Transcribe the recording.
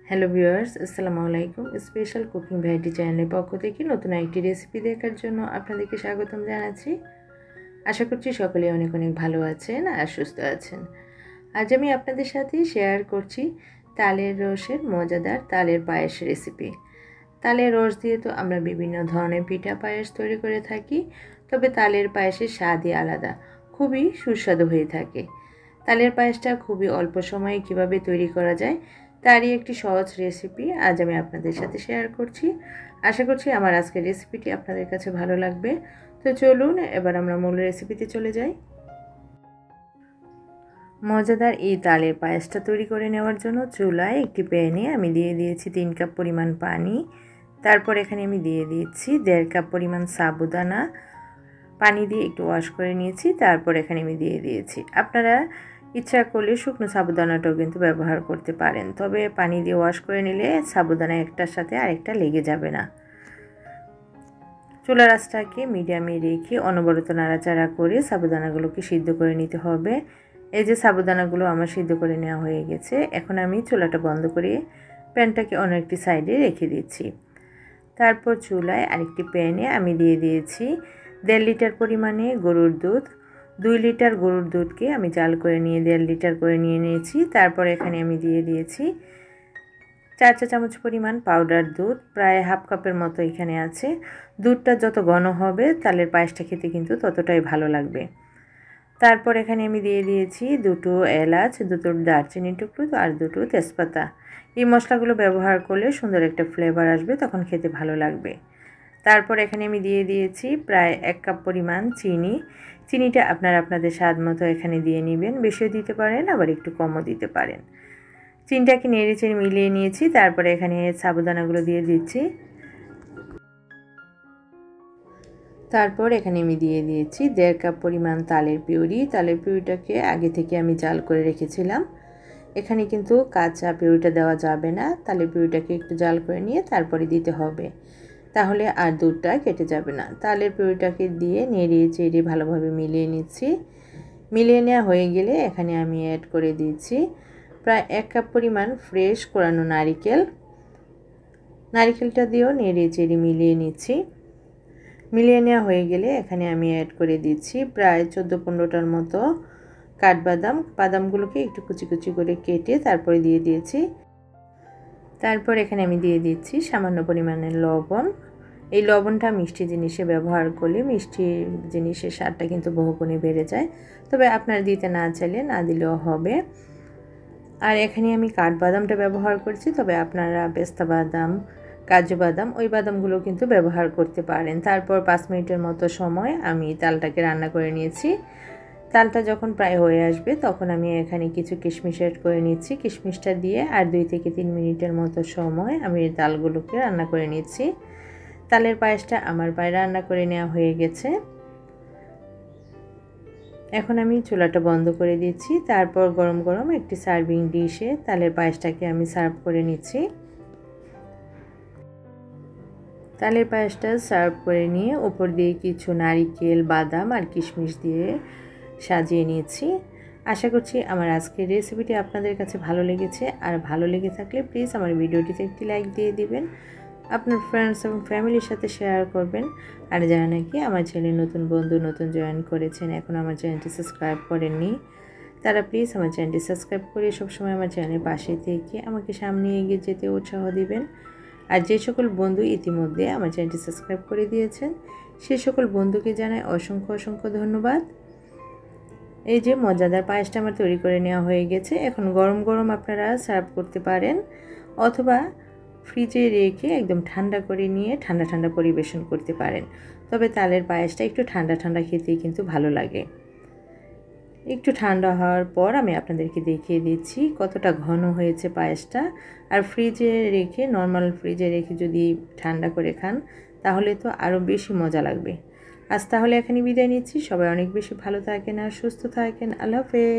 Hello viewers, আসসালামু আলাইকুম। Special cooking variety চ্যানেলের পক্ষ থেকে নতুন একটি রেসিপি দেখার জন্য আপনাদেরকে স্বাগতম জানাচ্ছি। আশা করছি সকলে অনেক অনেক ভালো আছেন আর সুস্থ আছেন। আজ আমি আপনাদের সাথে শেয়ার করছি তালের রসের মজাদার তালের পায়েস রেসিপি। তালের রস দিয়ে তো আমরা বিভিন্ন ধরনের পিঠা পায়েস তৈরি করে থাকি, তবে তালের পায়েসের স্বাদই আলাদা, খুবই সুস্বাদু হয়ে থাকে। তালের পায়েসটা খুবই অল্প সময়ে কিভাবে তৈরি করা যায় তারই একটি সহজ রেসিপি আজ আমি আপনাদের সাথে শেয়ার করছি। আশা করছি আমার আজকের রেসিপিটি আপনাদের কাছে ভালো লাগবে। তো চলুন এবার আমরা মূল রেসিপিতে চলে যাই। মজাদার এই তালের পায়েসটা তৈরি করে নেওয়ার জন্য চুলায় একটি প্যানে আমি দিয়ে দিয়েছি 3 কাপ পরিমাণ পানি। তারপর এখানে আমি দিয়ে দিচ্ছি 1.5 কাপ পরিমাণ সাবুদানা। পানি দিয়ে একটু ওয়াশ করে নিয়েছি। তারপর এখানে আমি দিয়ে দিয়েছি, আপনারা ইচ্ছা করলে শুকনো সাবুদানাটাও কিন্তু ব্যবহার করতে পারেন, তবে পানি দিয়ে ওয়াশ করে নিলে সাবুদানা একটার সাথে আরেকটা লেগে যাবে না। চুলার আঁচটাকে মিডিয়ামে রেখে অনবরত নাড়াচাড়া করে সাবুদানাগুলোকে সিদ্ধ করে নিতে হবে। এই যে সাবুদানাগুলো আমার সিদ্ধ করে নেওয়া হয়ে গেছে। এখন আমি চুলাটা বন্ধ করে প্যানটাকে অন্য একটি সাইডে রেখে দিচ্ছি। তারপর চুলায় আরেকটি প্যানে আমি দিয়ে দিয়েছি 1.5 লিটার পরিমাণে গরুর দুধ। 2 লিটার গরুর দুধকে আমি জাল করে নিয়ে 1.5 লিটার করে নিয়ে নিয়েছি। তারপর এখানে আমি দিয়ে দিয়েছি 4 চা চামচ পরিমাণ পাউডার দুধ, প্রায় হাফ কাপের মতো এখানে আছে। দুধটা যত ঘন হবে তালের পায়েসটা খেতে কিন্তু ততটাই ভালো লাগবে। তারপর এখানে আমি দিয়ে দিয়েছি 2টো এলাচ, 2টো দারচিনির টুকরো আর 2টো তেজপাতা। এই মশলাগুলো ব্যবহার করলে সুন্দর একটা ফ্লেভার আসবে, তখন খেতে ভালো লাগবে। তারপর এখানে আমি দিয়ে দিয়েছি প্রায় 1 কাপ পরিমাণ চিনি। চিনিটা আপনারা আপনাদের স্বাদ মতো এখানে দিয়ে নেবেন, বেশিও দিতে পারেন আবার একটু কমও দিতে পারেন। চিনিটাকে নেড়ে চেড়ে মিলিয়ে নিয়েছি। তারপরে এখানে সাবুদানাগুলো দিয়ে দিচ্ছি। তারপর এখানে আমি দিয়ে দিয়েছি 1.5 কাপ পরিমাণ তালের পিউরি। তালের পিউরিটাকে আগে থেকে আমি জাল করে রেখেছিলাম। এখানে কিন্তু কাঁচা পিউরিটা দেওয়া যাবে না, তালের পিউরিটাকে একটু জাল করে নিয়ে তারপরে দিতে হবে, তাহলে আর দুধটা কেটে যাবে না। তালের পিউরিটাকে দিয়ে নেড়ে চেড়ে ভালোভাবে মিলিয়ে নিচ্ছি। মিলিয়ে নেওয়া হয়ে গেলে এখানে আমি অ্যাড করে দিচ্ছি প্রায় 1 কাপ পরিমাণ ফ্রেশ কোরানো নারিকেল। নারিকেলটা দিয়েও নেড়ে চেড়ে মিলিয়ে নিচ্ছি। মিলিয়ে নেওয়া হয়ে গেলে এখানে আমি অ্যাড করে দিচ্ছি প্রায় 14-15টার মতো কাঠবাদাম। বাদামগুলোকে একটু কুচি কুচি করে কেটে তারপরে দিয়ে দিয়েছি। তারপর এখানে আমি দিয়ে দিচ্ছি সামান্য পরিমাণের লবণ। এই লবণটা মিষ্টি জিনিসে ব্যবহার করলে মিষ্টি জিনিসের স্বাদটা কিন্তু বহুগুণে বেড়ে যায়, তবে আপনারা দিতে না চাইলে না দিলেও হবে। আর এখানে আমি কাঠবাদামটা ব্যবহার করছি, তবে আপনারা পেস্তা বাদাম, কাজু বাদাম, ওই বাদামগুলো কিন্তু ব্যবহার করতে পারেন। তারপর 5 মিনিটের মতো সময় আমি তালটাকে রান্না করে নিয়েছি। তালটা যখন প্রায় হয়ে আসবে তখন আমি এখানে কিছু কিশমিশ অ্যাড করে নিচ্ছি। কিশমিশটা দিয়ে আর 2 থেকে 3 মিনিটের মতো সময় আমি তালগুলোকে রান্না করে নিচ্ছি। তালের পায়েসটা আমার প্রায় রান্না করে নেওয়া হয়ে গেছে। এখন আমি চুলাটা বন্ধ করে দিচ্ছি। তারপর গরম গরম একটি সার্ভিং ডিশে তালের পায়েসটাকে আমি সার্ভ করে নিচ্ছি। তালের পায়েসটা সার্ভ করে নিয়ে উপর দিয়ে কিছু নারিকেল, বাদাম আর কিশমিশ দিয়ে সাজিয়ে নিয়েছি। আশা করছি আমার আজকের রেসিপিটি আপনাদের কাছে ভালো লেগেছে, আর ভালো লেগে থাকলে প্লিজ আমার ভিডিওটিতে একটি লাইক দিয়ে দিবেন, আপনার ফ্রেন্ডস এবং ফ্যামিলির সাথে শেয়ার করবেন। আর যারা নাকি আমার চ্যানেলে নতুন বন্ধু নতুন জয়েন করেছেন, এখন আমার চ্যানেলটি সাবস্ক্রাইব করেননি, তারা প্লিজ আমার চ্যানেলটি সাবস্ক্রাইব করে সবসময় আমার চ্যানেলের পাশে থেকে আমাকে সামনে এগিয়ে যেতে উৎসাহ দিবেন। আর যে সকল বন্ধু ইতিমধ্যে আমার চ্যানেলটি সাবস্ক্রাইব করে দিয়েছেন সেই সকল বন্ধুকে জানাই অসংখ্য অসংখ্য ধন্যবাদ। এই যে মজাদার পায়েসটা আমার তৈরি করে নেওয়া হয়ে গেছে। এখন গরম গরম আপনারা সার্ভ করতে পারেন, অথবা ফ্রিজে রেখে একদম ঠান্ডা করে নিয়ে ঠান্ডা ঠান্ডা পরিবেশন করতে পারেন। তবে তালের পায়েসটা একটু ঠান্ডা ঠান্ডা খেতেই কিন্তু ভালো লাগে। একটু ঠান্ডা হওয়ার পর আমি আপনাদেরকে দেখিয়ে দিচ্ছি কতটা ঘন হয়েছে পায়েসটা। আর ফ্রিজে রেখে, নর্মাল ফ্রিজে রেখে যদি ঠান্ডা করে খান তাহলে তো আরও বেশি মজা লাগবে। আজ তাহলে এখানে বিদায় নিচ্ছি। সবাই অনেক বেশি ভালো থাকেন আর সুস্থ থাকেন। আল্লাহ হাফেজ।